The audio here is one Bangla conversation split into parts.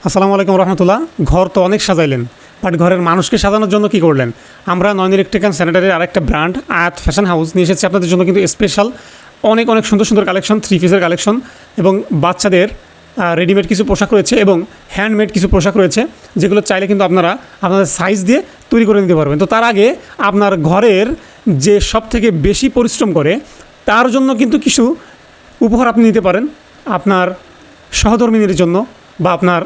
আসসালামু আলাইকুম রহমতুল্লাহ। ঘর তো অনেক সাজাইলেন, বাট ঘরের মানুষকে সাজানোর জন্য কি করলেন? আমরা নয়ন ইলেকট্রিক অ্যান্ড স্যানিটারির আরেকটা ব্র্যান্ড আয়াত ফ্যাশন হাউস নিয়ে এসেছি আপনাদের জন্য, কিন্তু স্পেশাল অনেক অনেক সুন্দর সুন্দর কালেকশন, থ্রি পিসের কালেকশন এবং বাচ্চাদের রেডিমেড কিছু পোশাক রয়েছে এবং হ্যান্ডমেড কিছু পোশাক রয়েছে, যেগুলো চাইলে কিন্তু আপনারা আপনাদের সাইজ দিয়ে তৈরি করে নিতে পারবেন। তো তার আগে আপনার ঘরের যে সব থেকে বেশি পরিশ্রম করে তার জন্য কিন্তু কিছু উপহার আপনি নিতে পারেন আপনার সহধর্মিনীর জন্য বা আপনার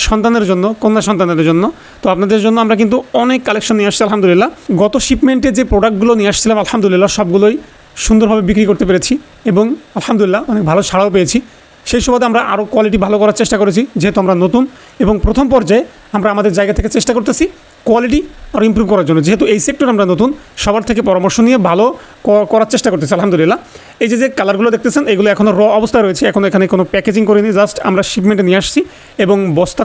সন্তানের জন্য, কন্যা সন্তানের জন্য। তো আপনাদের জন্য আমরা কিন্তু অনেক কালেকশন নিয়ে আসছি আলহামদুলিল্লাহ। গত শিপমেন্টে যে প্রোডাক্টগুলো নিয়ে আসছিলাম আলহামদুলিল্লাহ সবগুলোই সুন্দরভাবে বিক্রি করতে পেরেছি এবং আলহামদুলিল্লাহ অনেক ভালো ছাড়াও পেয়েছি। সেই সুবাদে আমরা আরও কোয়ালিটি ভালো করার চেষ্টা করেছি, যেহেতু আমরা নতুন এবং প্রথম পর্যায়ে আমরা আমাদের জায়গা থেকে চেষ্টা করতেছি কোয়ালিটি আরও ইমপ্রুভ করার জন্য। যেহেতু এই সেক্টর আমরা নতুন, সবার থেকে পরামর্শ নিয়ে ভালো করার চেষ্টা করতেছি আলহামদুলিল্লাহ। এই যে কালারগুলো দেখতেছেন এগুলো এখনও র অবস্থায় রয়েছে, এখন এখানে কোনো প্যাকেজিং করিনি, জাস্ট আমরা শিপমেন্টে নিয়ে আসছি এবং বস্তা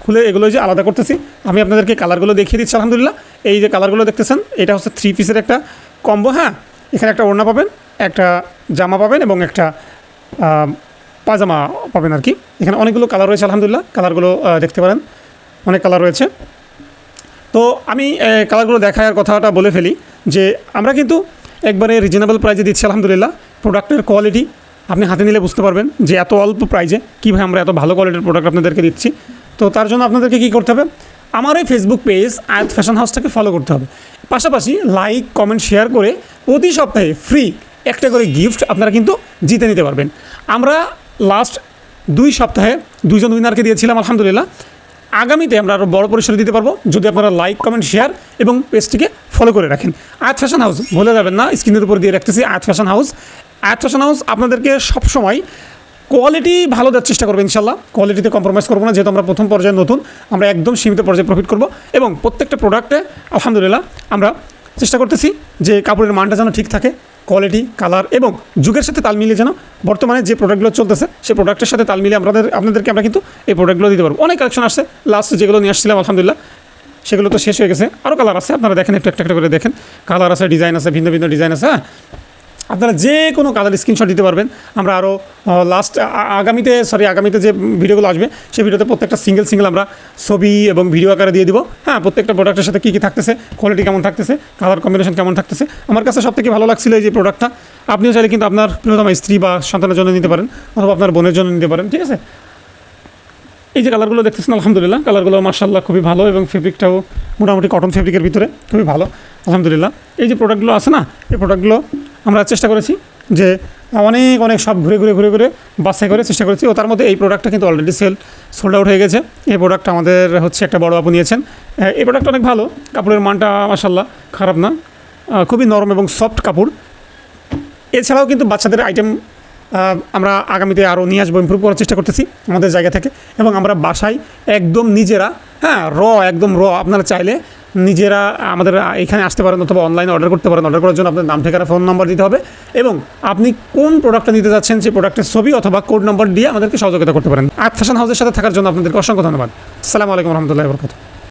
খুলে এগুলো যে আলাদা করতেছি। আমি আপনাদেরকে কালারগুলো দেখিয়ে দিচ্ছি আলহামদুলিল্লাহ। এই যে কালারগুলো দেখতেছেন এটা হচ্ছে থ্রি পিসের একটা কম্বো। হ্যাঁ, এখানে একটা ওড়না পাবেন, একটা জামা পাবেন এবং একটা পাজামা পাবেন আর কি। এখানে অনেকগুলো কালার রয়েছে আলহামদুলিল্লাহ, কালারগুলো দেখতে পারেন, অনেক কালার রয়েছে। তো আমি কালারগুলো দেখার কথাটা বলে ফেলি যে আমরা কিন্তু একবারে রিজনেবল প্রাইসে দিচ্ছি আলহামদুলিল্লাহ। প্রোডাক্টের কোয়ালিটি আপনি হাতে নিলে বুঝতে পারবেন যে এত অল্প প্রাইসে কীভাবে আমরা এত ভালো কোয়ালিটির প্রোডাক্ট আপনাদেরকে দিচ্ছি। তো তার জন্য আপনাদেরকে কী করতে হবে, আমার এই ফেসবুক পেজ আয়াত ফ্যাশন হাউসটাকে ফলো করতে হবে, পাশাপাশি লাইক কমেন্ট শেয়ার করে প্রতি সপ্তাহে ফ্রি একটা করে গিফট আপনারা কিন্তু জিতে নিতে পারবেন। আমরা লাস্ট 2 সপ্তাহে 2 জন উইনারকে দিয়েছিলাম আলহামদুলিল্লাহ। আগামীতে আমরা আরও বড় পরিসরে দিতে পারবো যদি আপনারা লাইক কমেন্ট শেয়ার এবং পেজটিকে ফলো করে রাখেন। আয়াত ফ্যাশন হাউস ভুলে যাবেন না, স্ক্রিনের উপর দিয়ে রাখতেছি আয়াত ফ্যাশন হাউস। আয়াত ফ্যাশন হাউস আপনাদেরকে সবসময় কোয়ালিটি ভালো দেওয়ার চেষ্টা করবো ইনশাল্লাহ, কোয়ালিটিতে কম্প্রোমাইজ করবো না, যেহেতু আমরা প্রথম পর্যায়ে নতুন, আমরা একদম সীমিত পর্যায়ে প্রফিট করবো এবং প্রত্যেকটা প্রোডাক্টে আলহামদুলিল্লাহ আমরা চেষ্টা করতেছি যে কাপড়ের মানটা যেন ঠিক থাকে, কোয়ালিটি, কালার এবং যুগের সাথে তাল মিলিয়ে যেন বর্তমানে যে প্রোডাক্টগুলো চলতেছে সেই প্রোডাক্টের সাথে তাল মিলিয়ে আপনাদেরকে আমরা কিন্তু এই প্রোডাক্টগুলো দিতে পারবো। অনেক কালেকশন আসছে, লাস্ট যেগুলো নিয়ে আসছিলাম আলহামদুলিল্লাহ সেগুলো তো শেষ হয়ে গেছে, আরও কালার আছে, আপনারা দেখেন একটু একটা করে দেখেন, কালার আছে, ডিজাইন আছে, ভিন্ন ভিন্ন ডিজাইন আছে। হ্যাঁ, আপনারা যে কোনো কালার স্ক্রিনশট দিতে পারবেন। আমরা আরও আগামীতে যে ভিডিওগুলো আসবে সেই ভিডিওতে প্রত্যেকটা সিঙ্গেল আমরা ছবি এবং ভিডিও আকারে দিয়ে দিব। হ্যাঁ, প্রত্যেকটা প্রোডাক্টের সাথে কী কী থাকতেছে, কোয়ালিটি কেমন থাকতেছে, কালার কম্বিনেশন কেমন থাকতেছে। আমার কাছে সবথেকে ভালো লাগছিল এই যে প্রোডাক্টটা, আপনিও চাইলে কিন্তু আপনার প্রিয়তমা স্ত্রী বা সন্তানের জন্য নিতে পারেন অথবা আপনার বোনের জন্য নিতে পারেন, ঠিক আছে। এই যে কালারগুলো দেখতেছেন আলহামদুলিল্লাহ, কালারগুলো মার্শাল্লাহ খুবই ভালো এবং ফেব্রিকটাও মোটামুটি কটন ফেব্রিকের ভিতরে খুবই ভালো আলহামদুলিল্লাহ। এই যে প্রোডাক্টগুলো আছে না, এই প্রোডাক্টগুলো আমরা চেষ্টা করেছি যে অনেক সব ঘুরে বাছাই করে চেষ্টা করেছি। ও তার মধ্যে এই প্রোডাক্টটা কিন্তু অলরেডি সোল্ড আউট হয়ে গেছে। এই প্রোডাক্টটা আমাদের হচ্ছে একটা বড় আপু নিয়েছেন। এই প্রোডাক্টটা অনেক ভালো, কাপড়ের মানটা মাশাল্লাহ খারাপ না, খুবই নরম এবং সফট কাপড়। এছাড়াও কিন্তু বাচ্চাদের আইটেম আমরা আগামীতে আরও নিয়ে আসবো, ইমপ্রুভ করার চেষ্টা করতেছি আমাদের জায়গা থেকে এবং আমরা বাসায় একদম নিজেরা, হ্যাঁ একদম র আপনারা চাইলে নিজেরা আমাদের এখানে আসতে পারেন অথবা অনলাইনে অর্ডার করতে পারেন। অর্ডার করার জন্য আপনার নাম, ঠিকানা, ফোন নম্বর দিতে হবে এবং আপনি কোন প্রোডাক্টটা নিতে যাচ্ছেন সেই প্রোডাক্টের ছবি অথবা কোড নম্বর দিয়ে আমাদেরকে সহযোগিতা করতে পারেন। আয়াত ফ্যাশন হাউসের সাথে থাকার জন্য আপনাদেরকে অসংখ্য ধন্যবাদ। আসসালামু আলাইকুম রহমতুল্লাহি ওয়া বারাকাতুহু।